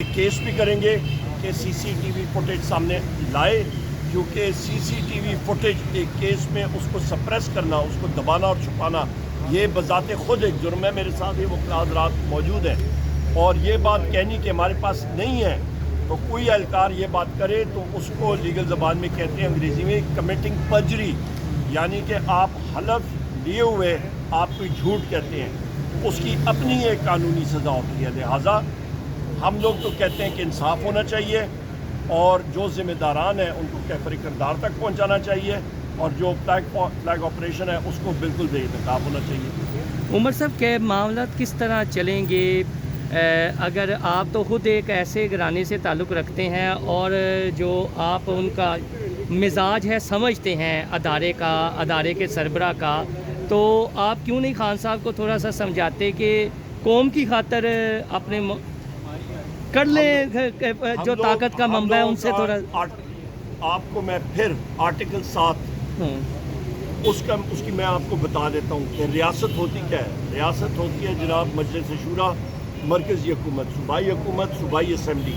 Case भी करेंगे कि सीसीटीवी फुटेज सामने लाए, क्योंकि सीसीटीवी फुटेज एक केस में उसको सप्रेस करना, उसको दबाना और छुपाना, ये बजाते खुद एक जुर्म है। मेरे साथ ये वकील हज़रात मौजूद हैं और ये बात कहनी कि हमारे पास नहीं है, तो कोई एहलकार ये बात करे तो उसको लीगल ज़बान में कहते हैं अंग्रेज़ी में कमिटिंग पर्जरी, यानी कि आप हलफ लिए हुए आप कोई झूठ कहते हैं, उसकी अपनी एक कानूनी सज़ा होती है। लिहाजा हम लोग तो कहते हैं कि इंसाफ होना चाहिए और जो ज़िम्मेदारान हैं उनको कैफरी किरदार तक पहुंचाना चाहिए और जो फ्लैग ऑपरेशन है उसको बिल्कुल बेनकाब होना चाहिए। उमर साहब के मामला किस तरह चलेंगे? अगर आप तो ख़ुद एक ऐसे घराने से ताल्लुक़ रखते हैं और जो आप उनका मिजाज है समझते हैं अदारे के सरबराह का, तो आप क्यों नहीं खान साहब को थोड़ा सा समझाते कि कौम की खातर अपने कर लें, जो ताकत का मंबा है उनसे थोड़ा। आपको मैं फिर आर्टिकल 7 उसकी मैं आपको बता देता हूँ कि रियासत होती क्या है। रियासत होती है जनाब मजलिस शूरा, मरकज़ी हुकूमत, सूबाई हुकूमत, सूबाई असम्बली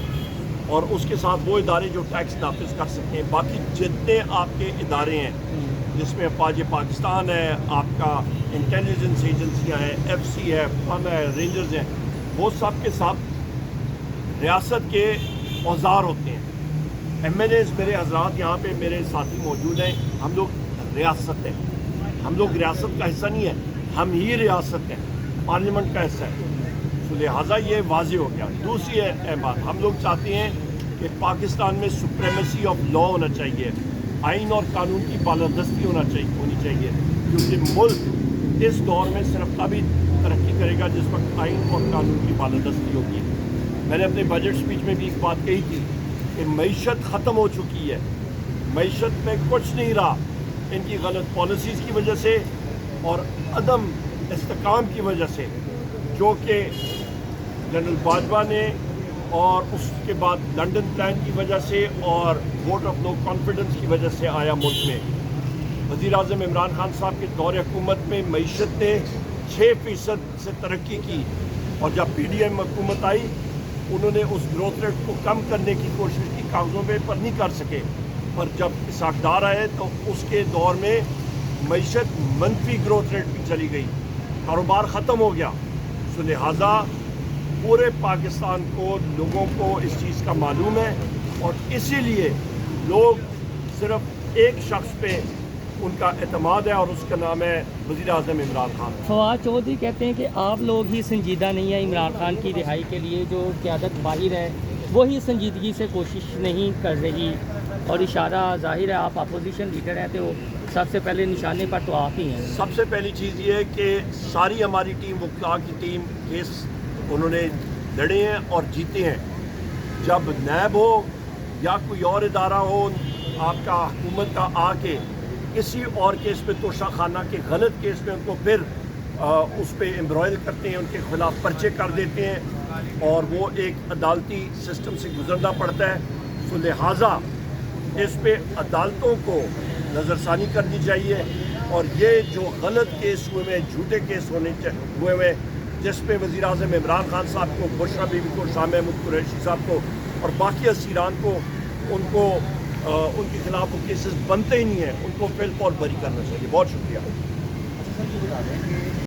और उसके साथ वो इदारे जो टैक्स नाफिज कर सकते हैं। बाकी जितने आपके इदारे हैं जिसमें अफवाज पाकिस्तान है, आपका इंटेलिजेंस एजेंसियाँ हैं, FC है, फन है, रेंजर्स हैं, वो सब के सब रियासत के औजार होते हैं। MNAs मेरे हजरात यहाँ पे मेरे साथी मौजूद हैं, हम लोग रियासत हैं, हम लोग रियासत का हिस्सा नहीं है, हम ही रियासत हैं, पार्लियामेंट का हिस्सा है। तो लिहाजा ये वाज़ेह हो गया। दूसरी अहम बात, हम लोग चाहते हैं कि पाकिस्तान में सुप्रीमेसी ऑफ लॉ होना चाहिए, आइन और कानून की बालादस्ती होनी चाहिए, क्योंकि मुल्क इस दौर में सिर्फ तभी तरक्की करेगा जिस वक्त आइन और कानून की बालादस्ती होगी। मैंने अपने बजट स्पीच में भी एक बात कही थी कि मईशत ख़त्म हो चुकी है, मईशत में कुछ नहीं रहा इनकी गलत पॉलिसीज़ की वजह से और अदम इस्तेकाम की वजह से, जो कि जनरल बाजवा ने और उसके बाद लंदन प्लान की वजह से और वोट ऑफ नो कॉन्फिडेंस की वजह से आया मुल्क में। वज़ीर आज़म इमरान खान साहब के दौर हुकूमत में मईशत ने 6% से तरक्की की और जब PDM हुकूमत आई उन्होंने उस ग्रोथ रेट को कम करने की कोशिश की, कागज़ों पर नहीं कर सके, पर जब इसाकदार आए तो उसके दौर में मईशत मनफी ग्रोथ रेट भी चली गई, कारोबार ख़त्म हो गया। तो लिहाजा पूरे पाकिस्तान को लोगों को इस चीज़ का मालूम है और इसीलिए लोग सिर्फ एक शख्स पे उनका एतमाद है और उसका नाम है वज़ीर आज़म इमरान खान। फवाद चौधरी कहते हैं कि आप लोग ही संजीदा नहीं है इमरान खान की रिहाई के लिए, जो क़यादत बाहिर है वही संजीदगी से कोशिश नहीं कर रही और इशारा जाहिर है आप अपोजिशन लीडर हैं तो सबसे पहले निशाने पर तो आप ही हैं। सबसे पहली चीज़ ये है कि सारी हमारी टीम, वकील की टीम, केस उन्होंने लड़े हैं और जीते हैं। जब नैब हो या कोई और इदारा हो आपका हुकूमत का आके किसी और केस पे तोशा खाना के गलत केस में उनको फिर उस पर एम्ब्रॉयल करते हैं, उनके खिलाफ पर्चे कर देते हैं और वो एक अदालती सिस्टम से गुजरना पड़ता है। तो लिहाजा इस पे अदालतों को नज़रसानी करनी चाहिए और ये जो गलत केस हुए हैं, झूठे केस हुए हैं, जिस पे वज़ीर आज़म इमरान खान साहब को, बुशरा बीबी को, शाह महमूद कुरैशी साहब को और बाकी असीरान को उनको उनके खिलाफ वो केसेस बनते ही नहीं हैं, उनको फिल फॉर बरी करना चाहिए। बहुत शुक्रिया।